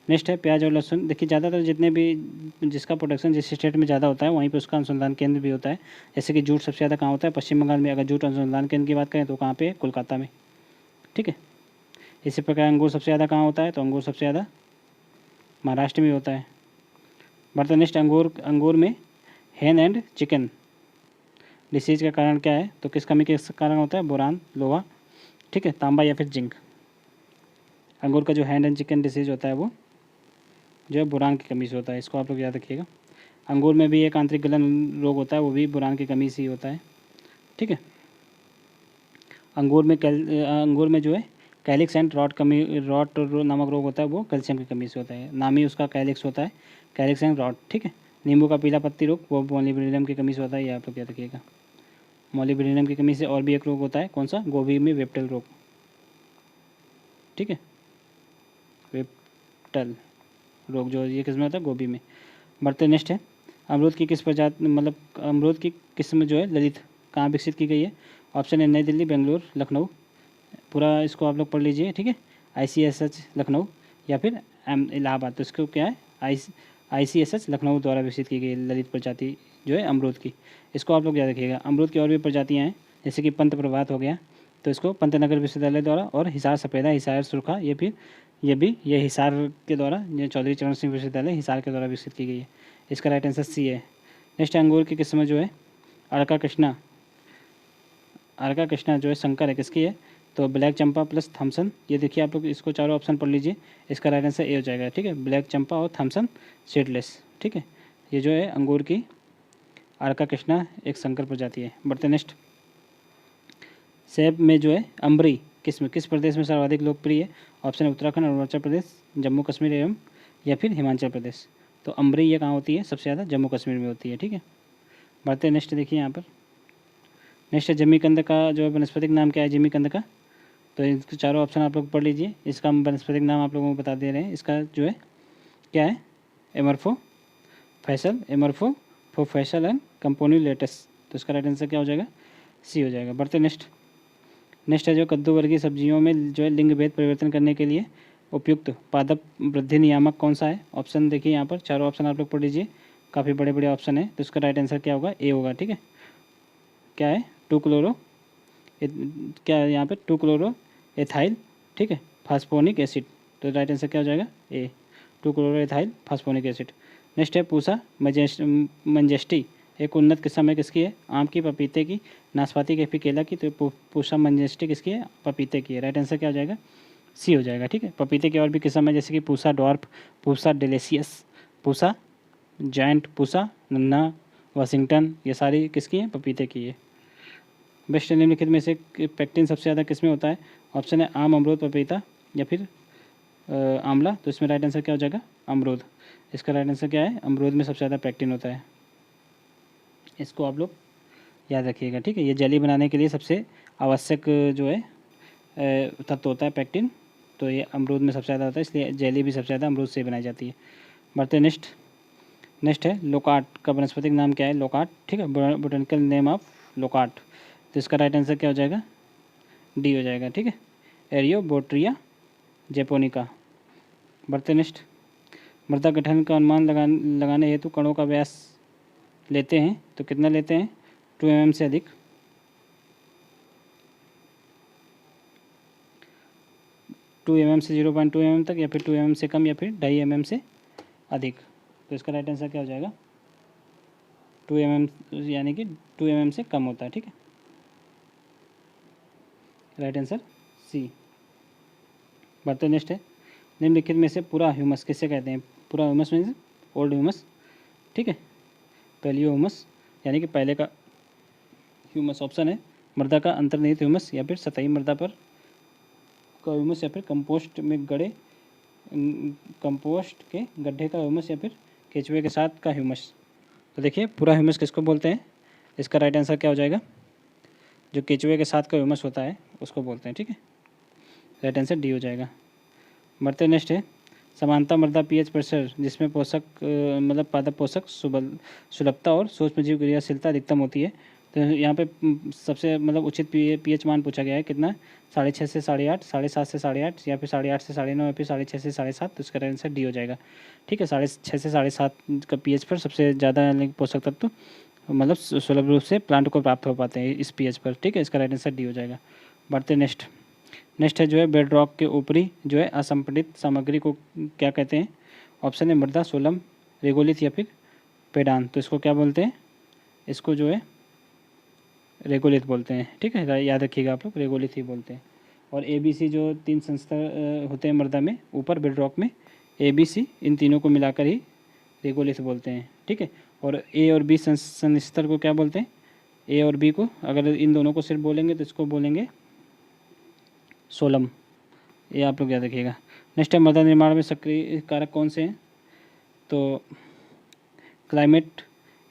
नेक्स्ट है प्याज और लहसुन। देखिए ज़्यादातर जितने भी जिसका प्रोडक्शन जिस स्टेट में ज़्यादा होता है वहीं पे उसका अनुसंधान केंद्र भी होता है। जैसे कि जूट सबसे ज़्यादा कहाँ होता है? पश्चिम बंगाल में। अगर जूट अनुसंधान केंद्र की बात करें तो कहाँ पे? कोलकाता में। ठीक है। इसी प्रकार अंगूर सबसे ज़्यादा कहाँ होता है? तो अंगूर सबसे ज़्यादा महाराष्ट्र में होता है। बढ़ते नेक्स्ट, अंगूर में हैन एंड चिकन डिसीज का कारण क्या है? तो किस कमी के कारण होता है? बोरान, लोहा, ठीक है, तांबा या फिर जिंक। अंगूर का जो हैंड एंड चिकन डिसीज होता है वो जो है बोरान की कमी से होता है। इसको आप लोग याद रखिएगा। अंगूर में भी एक आंतरिक गलन रोग होता है, वो भी बोरान की कमी से ही होता है। ठीक है। अंगूर में जो है कैलिक्स एंड रॉट नामक रोग होता है, वो कैल्शियम की कमी से होता है। नाम ही उसका कैलिक्स होता है, कैलिक्स एंड रॉट। ठीक है। नींबू का पीला पत्ती रोग वो मॉलिब्डेनम की कमी से होता है, ये आप लोग याद रखिएगा। मॉलिब्डेनम की कमी से और भी एक रोग होता है, कौन सा? गोभी में वेप्टल रोग। ठीक है, वेप्टल रोग जो ये किस में होता है? गोभी में। बढ़ते नेक्स्ट है, अमरूद की किस प्रजाति मतलब अमरूद की किस्म जो है ललित कहाँ विकसित की गई है? ऑप्शन है नई दिल्ली, बेंगलुरु, लखनऊ। पूरा इसको आप लोग पढ़ लीजिए। ठीक है। ICSH लखनऊ या फिर इलाहाबाद। तो इसको क्या है? ICSH लखनऊ द्वारा विकसित की गई ललित प्रजाति जो है अमरूद की। इसको आप लोग याद रखिएगा। अमरूद की और भी प्रजातियाँ हैं, जैसे कि पंत प्रभात हो गया, तो इसको पंतनगर विश्वविद्यालय द्वारा, और हिसार सफ़ेदा, हिसार सुरखा, ये हिसार के द्वारा, ये चौधरी चरण सिंह विश्वविद्यालय हिसार के द्वारा विकसित की गई है। इसका राइट आंसर सी है। नेक्स्ट, अंगूर की किस्म जो है अर्का कृष्णा जो है संकर है, किसकी है? तो ब्लैक चंपा प्लस थॉमसन। ये देखिए आप लोग इसको चारों ऑप्शन पढ़ लीजिए। इसका राइट आंसर ए हो जाएगा। ठीक है, ब्लैक चंपा और थॉमसन सीडलेस। ठीक है, ये जो है अंगूर की अर्का कृष्णा एक संकर प्रजाति है। बढ़ते नेक्स्ट, सेब में जो है अम्बरी किस्म किस प्रदेश में सर्वाधिक लोकप्रिय है? ऑप्शन है उत्तराखंड, अरुणाचल प्रदेश, जम्मू कश्मीर एवं या फिर हिमाचल प्रदेश। तो अम्बरी ये कहाँ होती है? सबसे ज़्यादा जम्मू कश्मीर में होती है। ठीक है। बढ़ते नेक्स्ट, देखिए यहाँ पर नेक्स्ट है जिमीकंद का जो है वनस्पतिक नाम क्या है? जिमीकंद का, तो इसके चारों ऑप्शन आप लोग पढ़ लीजिए। इसका वनस्पतिक नाम आप लोगों को बता दे रहे हैं। इसका जो है क्या है? एमरफो फैसल एंड कंपोन्यूलेटस। तो इसका राइट आंसर क्या हो जाएगा? सी हो जाएगा। बढ़ते नेक्स्ट है जो कद्दू वर्गीय सब्जियों में जो है लिंग भेद परिवर्तन करने के लिए उपयुक्त पादप वृद्धि नियामक कौन सा है? ऑप्शन देखिए यहाँ पर, चारों ऑप्शन आप लोग पढ़ लीजिए, काफ़ी बड़े बड़े ऑप्शन है। तो इसका राइट आंसर क्या होगा? ए होगा। ठीक है, क्या है? क्या है यहाँ पे? 2-क्लोरो एथाइल, ठीक है, फास्फोनिक एसिड। तो राइट आंसर क्या हो जाएगा? ए, 2-क्लोरो एथाइल फास्फोनिक एसिड। नेक्स्ट है पूसा मंजेस्टी एक उन्नत किस्म है, किसकी है? आम की, पपीते की, नाशपाती की, फिर केला की। तो पूसा मंजेस्टी किसकी है? पपीते की है। राइट आंसर क्या हो जाएगा? सी हो जाएगा। ठीक है। पपीते की और भी किस्म है, जैसे कि Pusa dwarf, Pusa delicious, Pusa giant, Pusa नन्हा, वाशिंगटन, ये सारी किसकी हैं? पपीते की है। बेस्ट निम्नलिखित में से पेक्टिन सबसे ज़्यादा किसमें होता है? ऑप्शन है आम, अमरूद, पपीता या फिर आंवला। तो इसमें राइट आंसर क्या हो जाएगा? अमरूद। इसका राइट आंसर क्या है? अमरूद में सबसे ज़्यादा पेक्टिन होता है। इसको आप लोग याद रखिएगा। ठीक है, ये जेली बनाने के लिए सबसे आवश्यक जो है तत्व होता है पेक्टिन। तो ये अमरूद में सबसे ज़्यादा होता है, इसलिए जेली भी सबसे ज़्यादा अमरूद से बनाई जाती है। बढ़ते नेक्स्ट है लोकार्ट का वनस्पतिक नाम क्या है? लोकार्ट। ठीक है, बोटेनिकल नेम ऑफ लोकार्ट। तो इसका राइट आंसर क्या हो जाएगा? डी हो जाएगा। ठीक है, एरियोबोट्रिया जेपोनिका। बढ़ते नेक्स्ट, मृदा गठन का अनुमान लगाने हेतु कणों का व्यास लेते हैं तो कितना लेते हैं? 2 mm से अधिक। 2 mm से 0.2 mm तक, या फिर 2 mm से कम, या फिर 2.5 mm से अधिक। तो इसका राइट आंसर क्या हो जाएगा? 2 mm, यानी कि 2 mm से कम होता है। ठीक है, राइट आंसर सी। बढ़ते नेक्स्ट है, निम्नलिखित में से पूरा ह्यूमस किसे कहते हैं? पूरा ह्यूमस मीन्स ओल्ड ह्यूमस। ठीक है, पैलियो ह्यूमस यानी कि पहले का ह्यूमस। ऑप्शन है मृदा का अंतर्निहित ह्यूमस, या फिर सतही मृदा पर का ह्यूमस, या फिर कंपोस्ट के गड्ढे का ह्यूमस, या फिर केचुए के साथ का ह्यूमस। तो देखिए पूरा ह्यूमस किसको बोलते हैं? इसका राइट आंसर क्या हो जाएगा? जो केचुए के साथ का ह्यूमस होता है उसको बोलते हैं। ठीक है, राइट आंसर डी हो जाएगा। बढ़ते नेक्स्ट है, समानता मृदा पीएच प्रेशर जिसमें पादप पोषक सुलभता और सूक्ष्मजीव क्रियाशीलता अधिकतम होती है, तो यहाँ पे सबसे मतलब उचित पीएच मान पूछा गया है कितना, 6.5 से 8.5, 7.5 से 8.5, या फिर 8.5 से 9.5, या फिर 6.5 से 7.5, तो इसका आंसर डी हो जाएगा। ठीक है, 6.5 से 7.5 का पीएच पर सबसे ज़्यादा पोषक तत्व मतलब सुलभ रूप से प्लांट को प्राप्त हो पाते हैं इस पीएच पर। ठीक है, इसका राइट आंसर डी हो जाएगा। बढ़ते नेक्स्ट है जो है बेड रॉक के ऊपरी जो है असंपीड़ित सामग्री को क्या कहते हैं। ऑप्शन है मृदा, सोलम, रेगोलिथ या फिर पेडान। तो इसको क्या बोलते हैं, इसको जो है रेगोलिथ बोलते हैं। ठीक है, याद रखिएगा आप लोग, रेगोलिथ ही बोलते हैं। और ABC जो 3 संस्तर होते हैं मृदा में ऊपर बेड रॉक में, ABC इन तीनों को मिलाकर ही रेगोलिथ बोलते हैं। ठीक है, और A और B संस्तर को क्या बोलते हैं, A और B को अगर इन दोनों को सिर्फ बोलेंगे तो इसको बोलेंगे सोलम। ये आप लोग याद रखिएगा। नेक्स्ट है मृदा निर्माण में सक्रिय कारक कौन से हैं। तो क्लाइमेट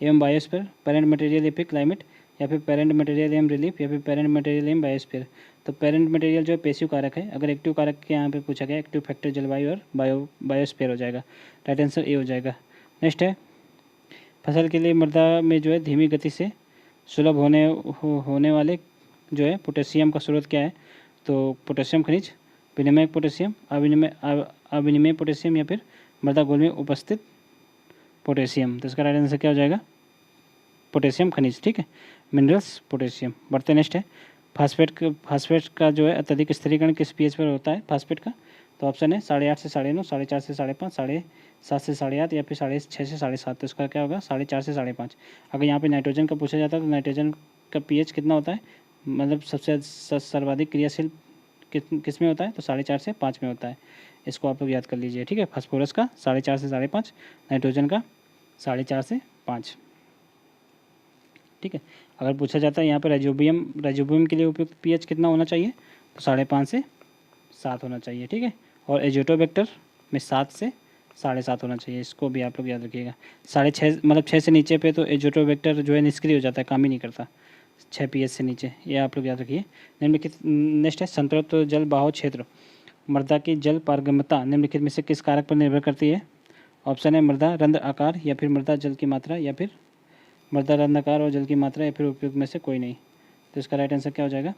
एवं बायोस्फीयर, पेरेंट मटेरियल या फिर क्लाइमेट, या फिर पेरेंट मटेरियल एवं रिलीफ, या फिर पेरेंट मटेरियल एवं बायोस्फीयर। तो पेरेंट मटेरियल जो है पेसिव कारक है, अगर एक्टिव कारक के यहाँ पे पूछा गया एक्टिव फैक्टर जलवायु और बायोस्फीयर हो जाएगा। राइट आंसर ए हो जाएगा। नेक्स्ट है फसल के लिए मृदा में जो है धीमी गति से सुलभ होने वाले जो है पोटेशियम का स्रोत क्या है। तो पोटेशियम खनिज, विनिमयक पोटेशियम, अविनिमय पोटेशियम, या फिर मृदा घोल में उपस्थित पोटेशियम। तो इसका राइट आंसर क्या हो जाएगा, पोटेशियम खनिज। ठीक है, मिनरल्स पोटेशियम। बढ़ते नेक्स्ट है फास्फेट का जो है अत्यधिक स्थिरीकरण किस पीएच पर होता है फास्फेट का। तो ऑप्शन है 8.5 से 9.5, 4.5 से 5.5, 7.5 से 8.5, या फिर 6.5 से 7.5। तो इसका क्या होगा, 4.5 से 5.5। अगर यहाँ पे नाइट्रोजन का पूछा जाता है तो नाइट्रोजन का पीएच कितना होता है, मतलब सबसे सर्वाधिक क्रियाशील किस में होता है, तो 4.5 से 5 में होता है। इसको आप लोग याद कर लीजिए। ठीक है, फास्फोरस का 4.5 से 5.5, नाइट्रोजन का 4.5 से 5। ठीक है, अगर पूछा जाता है यहाँ पर राइजोबियम के लिए उपयुक्त पीएच कितना होना चाहिए, तो 5.5 से 7 होना चाहिए। ठीक है, और एजोटोबैक्टर में 7 से 7.5 होना चाहिए। इसको भी आप लोग याद रखिएगा। 6.5 मतलब 6 से नीचे पे तो एजोटोबैक्टर जो है निष्क्रिय हो जाता है, काम ही नहीं करता। 6 पीएच से नीचे, ये आप लोग याद रखिए। निम्नलिखित नेक्स्ट है संतृप्त जल बहाव क्षेत्र, मृदा की जल पारगम्यता निम्नलिखित में से किस कारक पर निर्भर करती है। ऑप्शन है मृदा रंध्र आकार, या फिर मृदा जल की मात्रा, या फिर मृदा रंध्र आकार और जल की मात्रा, या फिर उपयुक्त में से कोई नहीं। तो इसका राइट आंसर क्या हो जाएगा,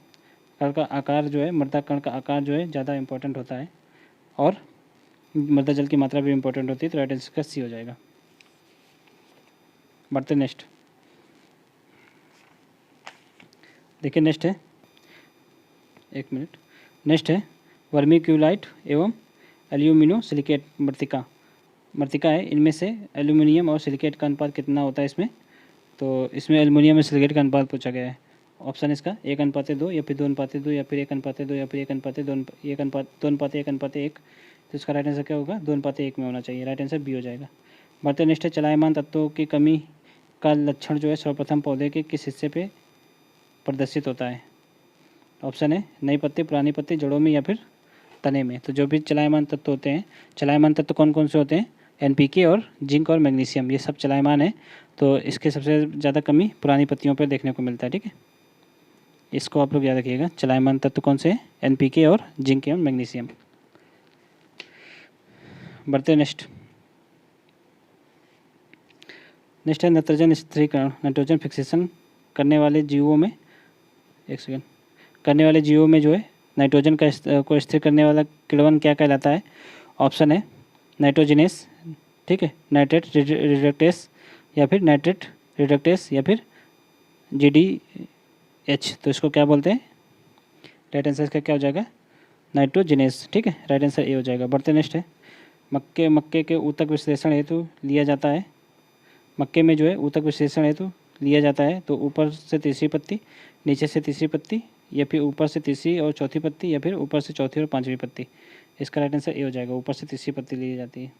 कण का आकार जो है, मृदा कण का आकार जो है ज़्यादा इंपॉर्टेंट होता है, और मृदा जल की मात्रा भी इंपॉर्टेंट होती है। तो राइट आंसर का सी हो जाएगा। बढ़ते नेक्स्ट, देखिए नेक्स्ट है, एक मिनट, नेक्स्ट है वर्मीक्यूलाइट एवं एल्यूमिनो सिलिकेट मृतिका है, इनमें से एल्यूमिनियम और सिलिकेट का अनुपात कितना होता है इसमें। तो इसमें एल्यूमिनियम और सिलिकेट का अनुपात पूछा गया है। ऑप्शन इसका 1:2, या फिर 2:2, या फिर 1:2, या फिर 1:1। तो इसका राइट आंसर क्या होगा, 2:1 में होना चाहिए। राइट आंसर बी हो जाएगा। बढ़ते नेक्स्ट है चलायमान तत्वों की कमी का लक्षण जो है सर्वप्रथम पौधे के किस हिस्से पे प्रदर्शित होता है। ऑप्शन है नई पत्ती, पुरानी पत्ती, जड़ों में, या फिर तने में। तो जो भी चलायमान तत्व होते हैं, चलायमान तत्व कौन कौन से होते हैं, NPK और जिंक और मैग्नीशियम, ये सब चलायमान है। तो इसके सबसे ज़्यादा कमी पुरानी पत्तियों पर देखने को मिलता है। ठीक है, इसको आप लोग याद रखिएगा। चलायमान तत्व कौन से हैं, NPK और जिंक एवं मैग्नीशियम। बढ़ते नेक्स्ट है नाइट्रोजन स्थिरीकरण, नाइट्रोजन फिक्सेशन करने वाले जीवों में, एक सेकेंड, करने वाले जीवों में जो है नाइट्रोजन को स्थिर करने वाला किण्वन क्या कहलाता है। ऑप्शन है नाइट्रोजिनेस, ठीक है, नाइट्रेट रिडक्टेस, या फिर नाइट्रेट रिडक्टेस, या फिर GDH। तो इसको क्या बोलते हैं, राइट आंसर इसका क्या हो जाएगा, नाइट्रोजिनेस। ठीक है, राइट आंसर ए हो जाएगा। बढ़ते नेक्स्ट है मक्के के ऊतक विश्लेषण हेतु लिया जाता है, मक्के में जो है ऊतक विश्लेषण हेतु लिया जाता है। तो ऊपर से तीसरी पत्ती, नीचे से तीसरी पत्ती, या फिर ऊपर से तीसरी और चौथी पत्ती, या फिर ऊपर से चौथी और पांचवी पत्ती। इसका राइट आंसर ए हो जाएगा, ऊपर से तीसरी पत्ती ली जाती है।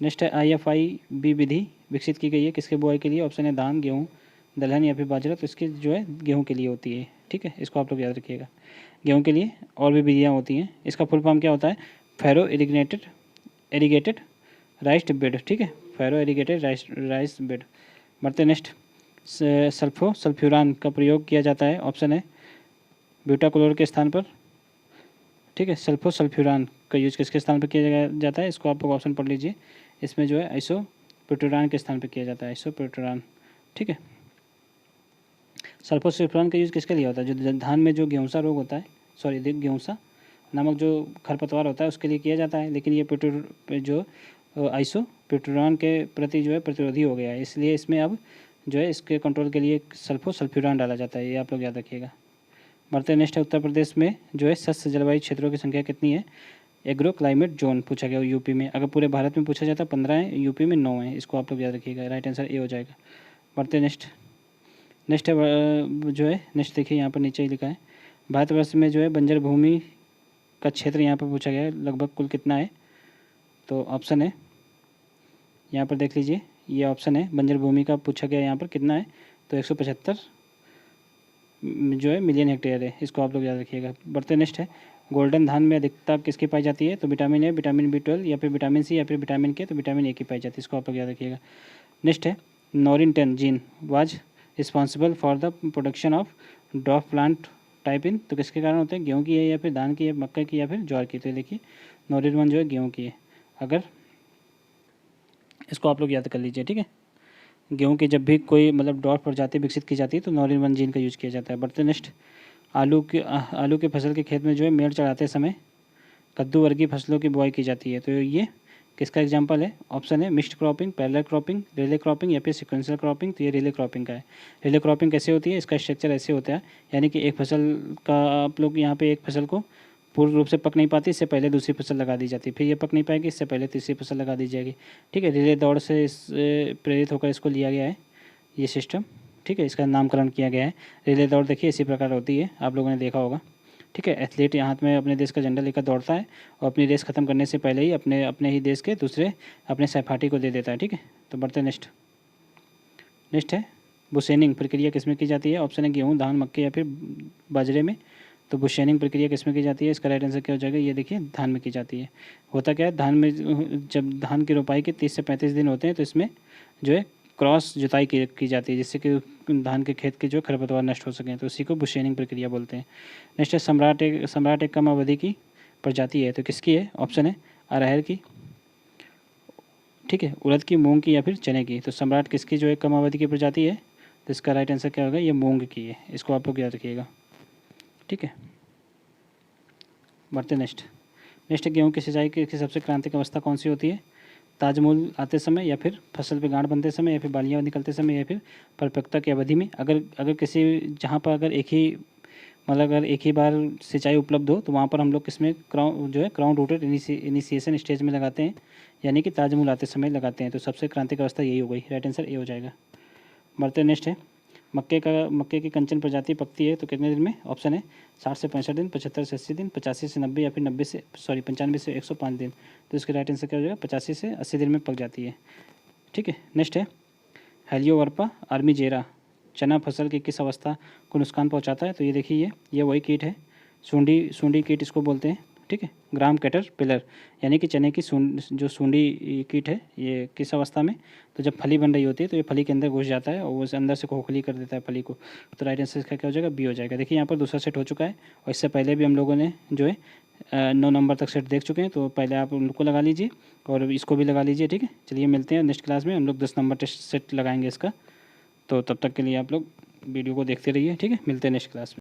नेक्स्ट है IFIB विधि विकसित की गई है किसके बुआई के लिए। ऑप्शन है धान, गेहूँ, दलहन, या फिर बाजरा। तो इसकी जो है गेहूँ के लिए होती है। ठीक है, इसको आप लोग याद रखिएगा। गेहूँ के लिए और भी विधियाँ होती हैं। इसका फुल फॉर्म क्या होता है, फैरो इरीगेटेड राइस्ड बेड। ठीक है, फैरो इरीगेटेड राइस बेड। बढ़ते नेक्स्ट, सल्फ्यूरान का प्रयोग किया जाता है। ऑप्शन है ब्यूटाक्लोर के स्थान पर। ठीक है, सल्फ्यूरान का यूज किसके स्थान पर किया जाता है, इसको आप लोग ऑप्शन पढ़ लीजिए। इसमें जो है आइसोप्रोटोरान के स्थान पर किया जाता है, आइसोप्रोटोरान। ठीक है, सल्फोसल्फ्यूरान का यूज़ किसके लिए होता है? जो धान में जो गेहूँसा रोग होता है, सॉरी गेहूँसा नामक जो खरपतवार होता है उसके लिए किया जाता है, लेकिन ये जो आइसोप्यूटैन के प्रति जो है प्रतिरोधी हो गया है, इसलिए इसमें अब जो है इसके कंट्रोल के लिए सल्फोसल्फ्यूरान डाला जाता है। ये आप लोग याद रखिएगा। बढ़ते नेक्स्ट है, उत्तर प्रदेश में जो है सस्य जलवायु क्षेत्रों की संख्या कितनी है? एग्रो क्लाइमेट जोन पूछा गया यूपी में। अगर पूरे भारत में पूछा जाता है 15 है, यूपी में 9 है। इसको आप लोग याद रखिएगा, राइट आंसर ए हो जाएगा। बढ़ते नेक्स्ट है जो है नेक्स्ट देखिए यहाँ पर नीचे ही लिखा है, भारतवर्ष में जो है बंजर भूमि का क्षेत्र यहाँ पर पूछा गया है लगभग कुल कितना है? तो ऑप्शन है यहाँ पर देख लीजिए, ये ऑप्शन है बंजर भूमि का पूछा गया यहाँ पर कितना है, तो 175 जो है मिलियन हेक्टेयर है। इसको आप लोग याद रखिएगा। बढ़ते नेक्स्ट है, गोल्डन धान में अधिकता किसकी पाई जाती है? तो विटामिन ए, विटामिन B12 या फिर विटामिन सी या फिर विटामिन के, तो विटामिन ए की पाई जाती है। इसको आप लोग याद रखिएगा। नेक्स्ट है, Norin ten gene was responsible for the production of dwarf plant type in, तो किसके कारण होते हैं? गेहूँ की है या फिर धान की है, मक्का की या फिर ज्वार की? तो देखिए नॉरिन जो है गेहूँ की है। अगर इसको आप लोग याद कर लीजिए, ठीक है। गेहूँ की जब भी कोई मतलब ड्रॉप प्रजाति विकसित की जाती है तो नॉरिन जीन का यूज किया जाता है। बढ़ते नेक्स्ट, आलू के फसल के खेत में जो है मेड़ चढ़ाते समय कद्दू वर्गीय फसलों की बुआई की जाती है, तो ये किसका एग्जाम्पल है? ऑप्शन है mixed cropping, parallel cropping, relay cropping या फिर सिक्वेंशियल क्रॉपिंग। तो ये रिले क्रॉपिंग का है। रिले क्रॉपिंग कैसे होती है? इसका स्ट्रक्चर ऐसे होता है, यानी कि एक फसल का आप लोग यहाँ पे एक फसल को पूर्ण रूप से पक नहीं पाती, इससे पहले दूसरी फसल लगा दी जाती है, फिर ये पक नहीं पाएगी, इससे पहले तीसरी फसल लगा दी जाएगी, ठीक है। रिले दौड़ से प्रेरित होकर इसको लिया गया है ये सिस्टम, ठीक है। इसका नामकरण किया गया है। रिले दौड़ देखिए इसी प्रकार होती है, आप लोगों ने देखा होगा, ठीक है। एथलीट यहाँ हाथ में अपने देश का झंडा लेकर दौड़ता है और अपनी रेस खत्म करने से पहले ही अपने ही देश के दूसरे अपने सहपाठी को दे देता है, ठीक है। तो बढ़ते नेक्स्ट है, बुशेनिंग प्रक्रिया किसमें की जाती है? ऑप्शन है गेहूँ, धान, मक्के या फिर बाजरे में। तो बुशेनिंग प्रक्रिया किसमें की जाती है? इसका राइट आंसर क्या हो जाएगा? ये देखिए धान में की जाती है। होता क्या है, धान में जब धान की रोपाई के 30 से 35 दिन होते हैं तो इसमें जो है क्रॉस जुताई की जाती है, जिससे कि धान के खेत के जो खरपतवार नष्ट हो सकें, तो उसी को बुशेनिंग प्रक्रिया बोलते हैं। नेक्स्ट है, सम्राट एक कम अवधि की प्रजाति है, तो किसकी है? ऑप्शन है अरहर की, ठीक है, उड़द की, मूंग की या फिर चने की। तो सम्राट किसकी जो है कम अवधि की प्रजाति है? तो इसका राइट आंसर क्या होगा? ये मूंग की है। इसको आप लोग याद रखिएगा, ठीक है। बढ़ते नेक्स्ट गेहूँ की सिंचाई की सबसे क्रांतिक अवस्था कौन सी होती है? ताजमूल आते समय या फिर फसल पे गांठ बनते समय या फिर बालियाँ निकलते समय या फिर परिपक्वता की अवधि में। अगर किसी जहाँ पर अगर एक ही बार सिंचाई उपलब्ध हो तो वहाँ पर हम लोग किसमें क्राउन रूटेड इनिशिएशन स्टेज में लगाते हैं, यानी कि ताजमूल आते समय लगाते हैं। तो सबसे क्रांतिक अवस्था यही हो गई, राइट आंसर ए हो जाएगा। बढ़ते नेक्स्ट है, मक्के की कंचन प्रजाति पकती है तो कितने दिन में? ऑप्शन है 60 से 65 दिन, 75 से 80 दिन, 85 से 90 या फिर 95 से 105 दिन। तो इसके राइट आंसर क्या हो जाएगा? 85 से 80 दिन में पक जाती है, ठीक है। नेक्स्ट है, हेलियोवर्पा आर्मीजेरा चना फसल की किस अवस्था को नुकसान पहुंचाता है? तो ये देखिए ये वही कीट है, सूंडी कीट इसको बोलते हैं, ठीक है। ग्राम कैटरपिलर यानी कि चने की जो सूंडी कीट है, ये किस अवस्था में? तो जब फली बन रही होती है तो ये फली के अंदर घुस जाता है और वो अंदर से खोखली कर देता है फली को। तो राइट आंसर इसका क्या हो जाएगा? बी हो जाएगा। देखिए यहाँ पर दूसरा सेट हो चुका है और इससे पहले भी हम लोगों ने जो है 9 नंबर तक सेट देख चुके हैं, तो पहले आप उनको लगा लीजिए और इसको भी लगा लीजिए, ठीक है। चलिए मिलते हैं नेक्स्ट क्लास में, हम लोग 10 नंबर टेस्ट सेट लगाएंगे इसका। तो तब तक के लिए आप लोग वीडियो को देखते रहिए, ठीक है। मिलते हैं नेक्स्ट क्लास में।